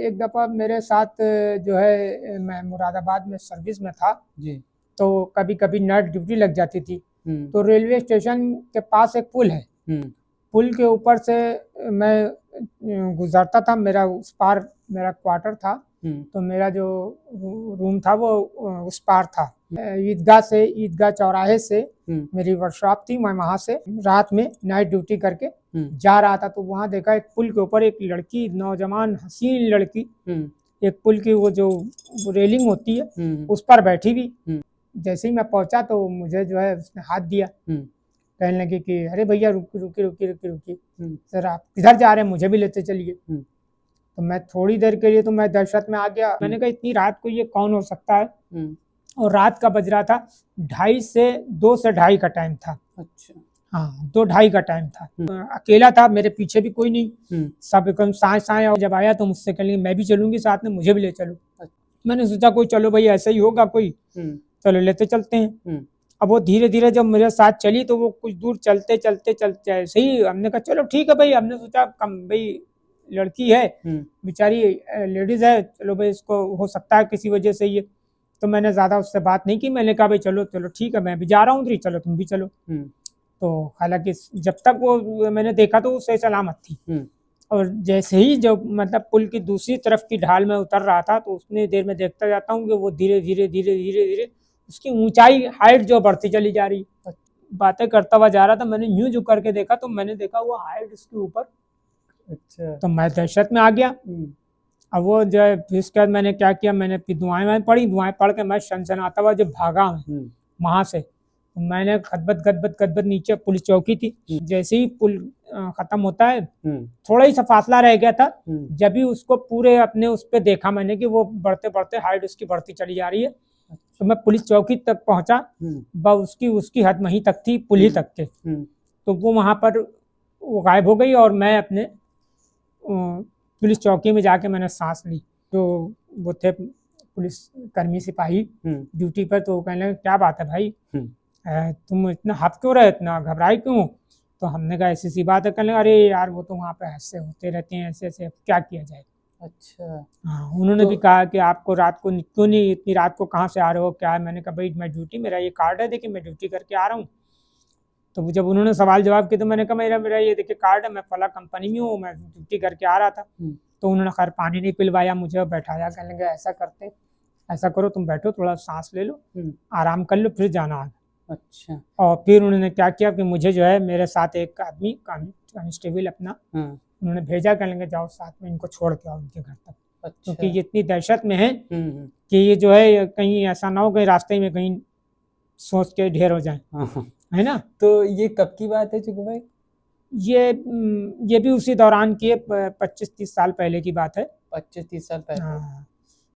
एक दफ़ा मेरे साथ जो है मैं मुरादाबाद में सर्विस में था, जी। तो कभी कभी नाइट ड्यूटी लग जाती थी। तो हम्म। रेलवे स्टेशन के पास एक पुल है, पुल के ऊपर से मैं गुजरता था, मेरा उस पार मेरा क्वार्टर था, तो मेरा जो रूम था वो उस पार था। ईदगाह चौराहे से मेरी वर्कशॉप थी, मैं वहाँ से रात में नाइट ड्यूटी करके जा रहा था। तो वहाँ देखा एक पुल के ऊपर एक लड़की, नौजवान हसीन लड़की, एक पुल की वो जो रेलिंग होती है उस पर बैठी हुई। जैसे ही मैं पहुंचा तो मुझे जो है उसने हाथ दिया, कहने लगी कि अरे भैया रुकी रुकी रुकी रुकी रुकी, सर आप किधर जा रहे हैं, मुझे भी लेते चलिए। तो मैं थोड़ी देर के लिए तो मैं दहशत में आ गया। मैंने कहा इतनी रात को ये कौन हो सकता है, और रात का बज रहा था 2 से ढाई का टाइम था। अच्छा। हाँ, 2-2:30 का टाइम था। अकेला था, मेरे पीछे भी कोई नहीं, सब एकदम साए साए। और जब आया तो मुझसे कहने लगी मैं भी चलूंगी साथ में, मुझे भी ले चलो। मैंने सोचा कोई चलो भाई ऐसा ही होगा कोई, चलो लेते चलते हैं। अब वो धीरे धीरे जब मेरे साथ चली तो वो कुछ दूर चलते चलते चलते ऐसे ही हमने कहा चलो ठीक है भाई, हमने सोचा कम भाई लड़की है बेचारी, लेडीज है, चलो भाई इसको हो सकता है किसी वजह से ये। तो मैंने ज़्यादा उससे बात नहीं की, मैंने कहा भाई चलो चलो ठीक है, मैं भी जा रहा हूँ उधर, चलो तुम भी चलो। तो हालांकि जब तक वो मैंने देखा तो वो सही सलामत थी, और जैसे ही जब मतलब पुल की दूसरी तरफ की ढाल में उतर रहा था तो उतनी देर में देखता जाता हूँ कि वो धीरे धीरे धीरे धीरे धीरे उसकी ऊंचाई हाइट जो बढ़ती चली जा रही। बातें करता हुआ जा रहा था, मैंने यूं झुक करके देखा तो मैंने देखा वो हाइट उसके ऊपर। अच्छा। तो मैं दहशत में आ गया। अब वो जो है फिर उसके बाद मैंने क्या किया, मैंने फिर दुआएं पढ़ी, दुआएं पढ़ के मैं सनसनाता हुआ जब भागा वहां से, तो मैंने खदबद नीचे पुलिस चौकी थी, जैसे ही पुल खत्म होता है थोड़ा ही सा फासला रह गया था, जब भी उसको पूरे अपने उस पे देखा मैंने कि वो बढ़ते बढ़ते हाइट उसकी बढ़ती चली जा रही है। तो मैं पुलिस चौकी तक पहुंचा, बस उसकी हद वहीं तक थी, पुल ही तक के। तो वो वहां पर वो गायब हो गई और मैं अपने पुलिस चौकी में जाके मैंने सांस ली। तो वो थे पुलिस कर्मी सिपाही ड्यूटी पर, तो कहने लगे क्या बात है भाई, तुम इतना हफ क्यों रहे, इतना घबराए क्यों। तो हमने कहा ऐसी सी बात है। कहने अरे यार वो तो वहाँ पे ऐसे होते रहते हैं, ऐसे ऐसे, क्या किया जाए। अच्छा। हाँ, उन्होंने भी कहा कि आपको रात को क्यों नहीं, इतनी रात को कहाँ से आ रहे हो, क्या है। मैंने कहा भाई मैं ड्यूटी, मेरा ये कार्ड है देखिए, मैं ड्यूटी करके आ रहा हूँ। तो जब उन्होंने सवाल जवाब किए तो मैंने कहा मेरा मेरा ये देखिए कार्ड है, मैं फला कंपनी में हूँ, मैं ड्यूटी करके आ रहा था। तो उन्होंने खैर पानी नहीं पिलवाया मुझे और बैठाया, कहने लगे ऐसा करते, ऐसा करो तुम बैठो, थोड़ा सांस ले लो, आराम कर लो, फिर जाना आगे। अच्छा। और फिर उन्होंने क्या किया कि मुझे जो है मेरे साथ एक आदमी कांस्टेबल अपना उन्होंने भेजा, कहने लगे जाओ साथ में इनको छोड़ के आओ उनके घर तक। अच्छा। क्योंकि ये इतनी दहशत में है कि ये जो है कहीं ऐसा ना हो कहीं रास्ते में कहीं सोच के ढेर हो जाए, है ना। तो ये कब की बात है चिकू भाई? ये भी उसी दौरान की है, 25-30 साल पहले की बात है। 25-30 साल पहले। हाँ।